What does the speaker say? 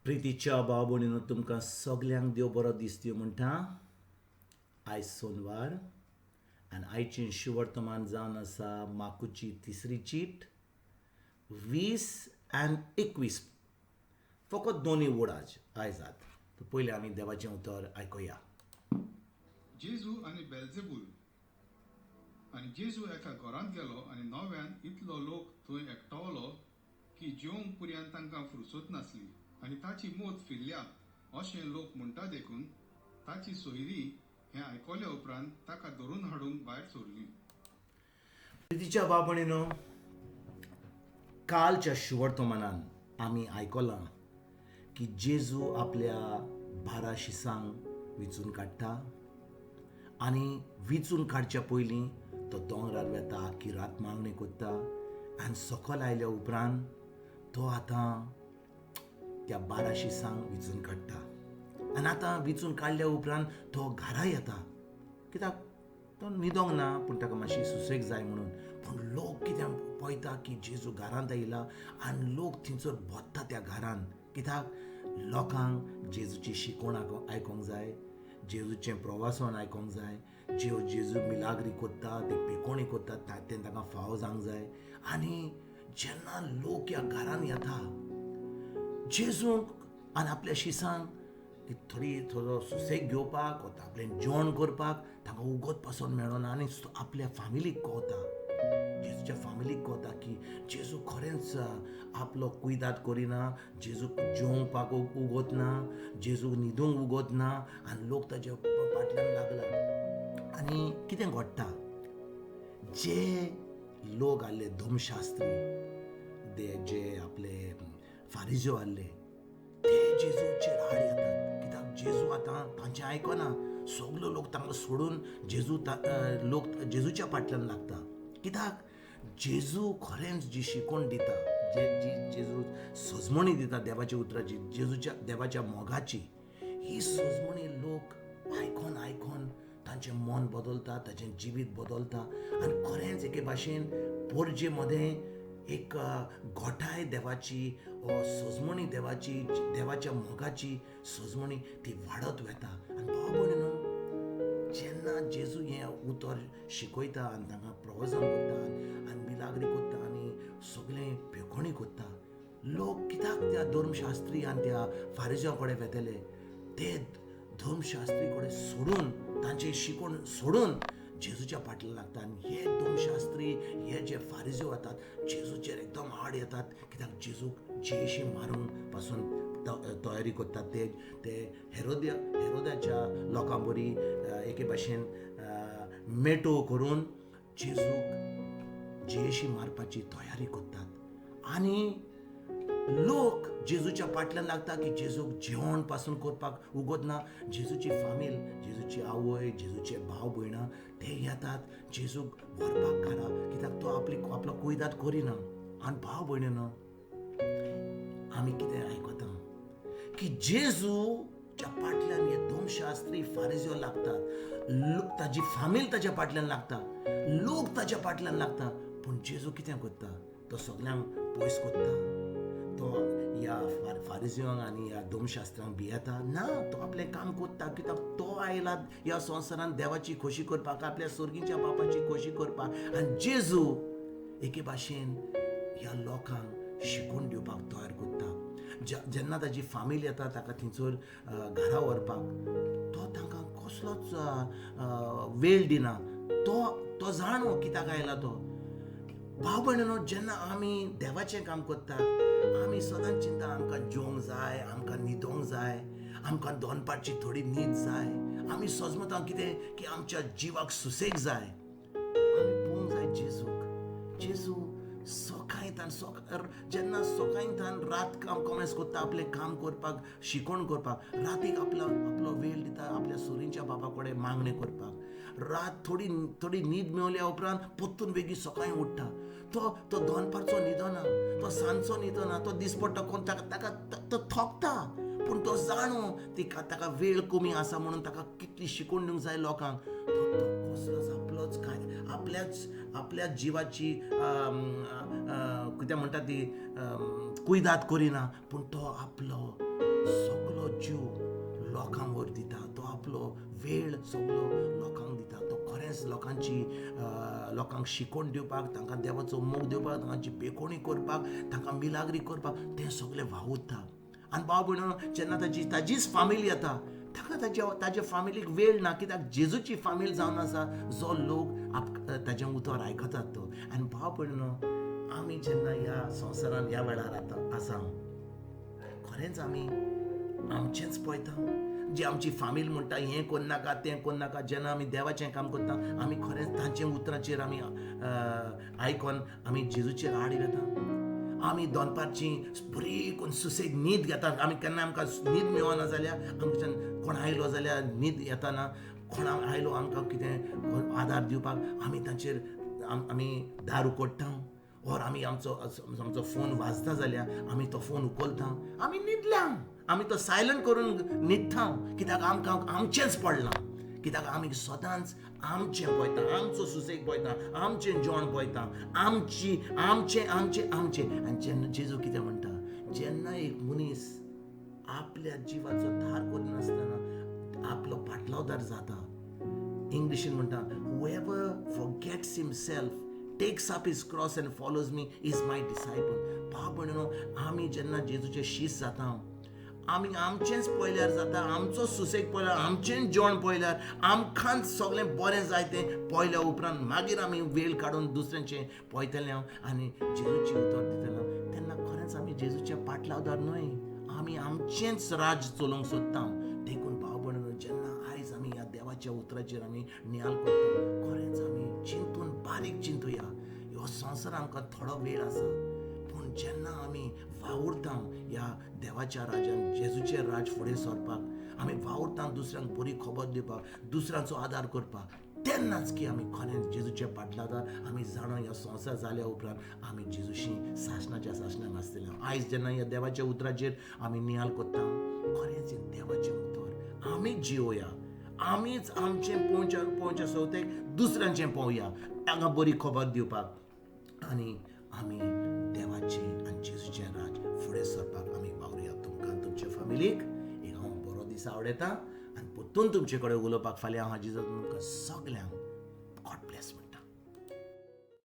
प्रितीच्या भाव भयणीनो तुमकां सगल्यांक देव बरो दीस दिवं म्हणटा. आयज सोनवार आनी आयचें शुवर्तमान जावन आसा माकूची तिसरी चीट 20 आनी 21. फकत दोनी वोड आयजात. पयलीं आमी देवाचें उतर आयकुया. जेजू आनी बेल्झेबूल. आनी जेजू एका घरांत गेलो आनी नव्यान इतलो लोक थंय एकठावलो की जेवंक पुर्यान तांकां फुरसत नासली. आनी ताची मोत फिरल्या अशें लोक म्हणटा देखून ताची सोयरी हें आयकल्या उपरांत ताका धरून हाडूंक भायर सोरली. प्रितीच्या भाव भयणीनो, कालच्या शुवर्तमानान आमी आयकलां की जेजू आपल्या 12 शिसांक विचून काडटा आनी विचून काडच्या पयलीं तो दोंगरार वेता, आख्खी रात मागणी कोत्ता आनी सकयल आयल्या उपरांत तो आतां त्या 12 शिसांक विचून काडटा. आनी आतां विचून काडल्या उपरांत तो घरा येता. कित्याक तो न्हिदोंक ना, पूण ताका मातशी सुसेग जाय म्हणून. पूण लोक कितें पळयता की जेजू घरांत येयला आनी लोक थंयसर भोत्ता त्या घरांत. कित्याक लोकांक जेजूची शिकवण आयकोंक जाय, जेजूचें प्रवासन आयकोंक जाय, जेजू मिलाग्री कोत्ता, ते पेकोणी कोत्ता तें तांकां फाव जावंक जाय. आनी जेन्ना लोक ह्या घरांत येता जेजूक आनी आपल्या शिसांक थोडो सुसेग घेवपाक वा आपलें जेवण करपाक तांकां उगोत पासून मेळना. आनी आपल्या फामिलीक कळटा, जेजूच्या फामिलीक कळटा की जेजू खरेंच आपलो कुयदाद करिना, जेजूक जेवपाक उगोत ना, जेजूक न्हिदूंक उगोत ना. आनी लोक ताच्या फाटल्यान लागला. आनी कितें घडटा, जे लोक आहले धर्मशास्त्री, जे आपले फारिझेव आहले, ते जेजूचेर आड येतात. कित्याक जेजू आतां तांचें आयकना. सगलो लोक तांकां सोडून लोक जेजूच्या फाटल्यान लागता. कित्याक जेजू खरेंच जी शिकवण दिता, जी जेजू सजमणी दिता देवाच्या उतराची, देवाच्या मोगाची, ही सजमणी लोक आयकोन तांचें मन बदलता, तांचें जिवीत बदलता. आनी खरेंच एके भाशेन पोरजे मदें एक घोटाय देवाची, सजमणी देवाच्या मोगाची सजमणी ती वाडत वता. आनी भाव भयणीनो, जेन्ना जेजू हें उतर शिकयता आनी तांकां प्रवचन करता आनी मिलाग्री करता आनी सगळें पेखोणी करता, लोक कित्याक त्या धर्मशास्त्री आनी त्या फारिझेवा कडेन वेतले? ते धर्मशास्त्री कडेन सोडून, तांची शिकवण सोडून जेजूच्या फाटल्यान लागता. आनी हे धर्मशास्त्री, हे जे फारिझेव येतात, जेजूचेर एकदम आड येतात. कित्याक जेजूक जेशी मारूंक पासून तयारी करतात. ते हेरोद्याच्या लोकां बरी एके भाशेन मेटो करून जेजूक जेशी मारपाची तयारी करतात. आनी लोक जेजूच्या फाटल्यान लागता की जेजूक जेवण पासून करपाक उगोत ना. जेजूची फामील, जेजूची आवय, जेजूचे भाव भयणां ते येतात जेजूक व्हरपाक घरा. कित्याक तो आपलो कुयदाद करिना. आनी भाव भयणीनो, आमी कितें आयकता की जेजूच्या फाटल्यान हे धर्मशास्त्री फारिझेव लागतात, ताजी फामील ताच्या फाटल्यान लागता, लोक ताच्या फाटल्यान लागता. पूण जेजू कितें करता? तो सगळ्यांक पयस करता. तो ह्या फारिझेवांक आनी ह्या धर्मशास्त्रांक भियेता ना. तो आपलें काम करता. कित्याक तो आयला ह्या संवसारांत देवाची खोशी करपाक, आपल्या सर्गीच्या बापाची खोशी करपाक. आनी जेजू एके भाशेन ह्या लोकांक शिकवण दिवपाक तयार करता. जेन्ना ताजी फामील येता ताका थंयसर घरा व्हरपाक, तो तांकां कसलोच वेळ दिना. तो जाणो कित्याक आयला तो. भाव भयणीनो, जेन्ना आमी देवाचें काम करतात, आमी सदांच चिंता आमकां जेवंक जाय, आमकां न्हिदोंक जाय, आमकां दोनपारची थोडी न्हीद जाय. आमी सजमता कितें की आमच्या जिवाक सुसेग जाय. आमी पळोवंक जाय जेजू जेन्ना सकाळींतल्यान रात काम कमेस करता, आपलें काम करपाक, शिकवण करपाक, रातीक आपलो वेळ दिता आपल्या सोरींच्या बापा कडेन मागणी करपाक. रात थोडी न्हीद मेवल्या उपरांत पोत्तून बेगीन सकाळीं उठ्ठा. तो दोनपारचो न्हिदना, तो सांजचो न्हिदना, तो दिसपट्टो कोण ताका तो थकता. पूण तो जाणो ताका वेळ कमी आसा म्हणून ताका कितली शिकवण दिवंक जाय लोकांक. तो कसलोच आपलोच काय आपल्या जिवाची कितें म्हणटा ती कुयदाद करिना. पूण तो आपलो सगळो जीव लोकांक वयर दिता, तो आपलो वेळ सगळो लोकांक दिता, तो खरेंच लोकांक शिकोवन दिवपाक, तांकां देवाचो मोग दिवपाक, तांची बेकोणी करपाक, तांकां मिलाग्री करपाक तें सगळें वावुरता. आनी भाव भयणो, जेन्ना ताजीच फामील येता, ताका ताज्या फामिलीक वेळ ना, कित्याक जेजूची फामील जावन आसा, जो लोक ताजें उतर आयकतात तो. आनी भाव भयणो, आमी जेन्ना ह्या संवसारान ह्या वेळार आसा, खरेंच आमी आमचेंच पळयता. जी आमची फामील म्हणटा हें कोन्न नाका तें कोन्न नाका, जेन्ना आमी देवाचें काम करता, आमी खरेंच तांचे उतराचेर आमी आयकोन आमी जेजूचेर आड येता. आमी दनपारची बरी करून सुसेग न्हीद घेता. आमी केन्ना आमकां न्हीद मेळना जाल्यार, आमच्यान कोण आयलो जाल्यार न्हीद येताना, कोण आयलो आमकां कितें आदार दिवपाक, आमी तांचेर आमी दार उकोडटा. ओर आमी आमचो फोन वाजता जाल्यार आमी तो फोन उखलता. आमी न्हिदल्या, आमी तो सायलंट करून न्हिदता, कित्याक आमकां आमचेंच पडलां. कित्याक आमी सदांच आमचें पळयता, आमचो सुसेग पळयता, आमचें जेवण पळयता, आमचें. आनी जेन्ना जेजू कितें म्हणटा, जेन्ना एक मनीस आपल्या जिवाचो धार करिनासतना आपलो पाटलावदार जाता, इंग्लिशीन म्हणटा, whoever forgets himself, takes up his cross and follows me is my disciple. भाव भयणो, आमी जेन्ना जेजूचे शीश जाता, आमी आमचेंच पळयल्यार जाता, आमचो सुसेग पळयल्यार, आमचें जेवण पळयल्यार, आमकां सगळें बरें जाय तें पळयल्या उपरांत मागीर आमी वेळ काडून दुसऱ्यांचें पळयतलें आनी जेजूची उतर दितलें, तेन्ना खरेंच आमी जेजूच्या पाटलावदार न्हय, आमी आमचेंच राज चलोवंक सोदता. देखून भाव भयणो, जेन्ना आयज आमी ह्या देवाच्या उतराचेर आमी नियाल करता, खरेंच आमी चिंतून बारीक चिंतुया. ह्यो संवसार आमकां थोडो वेळ आसा, पूण जेन्ना आमी वावुरता ह्या देवाच्या राजान, जेजूचें राज फुडें सरपाक, आमी वावुरता दुसऱ्यांक बरी खबर दिवपाक, दुसऱ्यांचो आदार करपाक, तेन्नाच की आमी खरेंच जेजूचे पाटलादार आमी जाणा. ह्या संवसार जाल्या उपरांत आमी जेजूशी सासणाक आसतले. आयज जेन्ना ह्या देवाच्या उतराचेर आमी नियाल करता, खरेंच देवाचें उतर आमीच जिवोया, आमीच आमचें पोवच्या सवतेक दुसऱ्यांचें पोवया, तांकां बरी खबर दिवपाक, आनी आमी देवाचें आनी जेजूचें राज फुडें सरपाक आमी वावरुया. तुमकां तुमच्या फॅमिलीक एक हांव बरो दीस आवडयता, आनी परतून तुमचे कडेन उलोवपाक फाल्यां हांव जेजू तुमकां सगल्यांक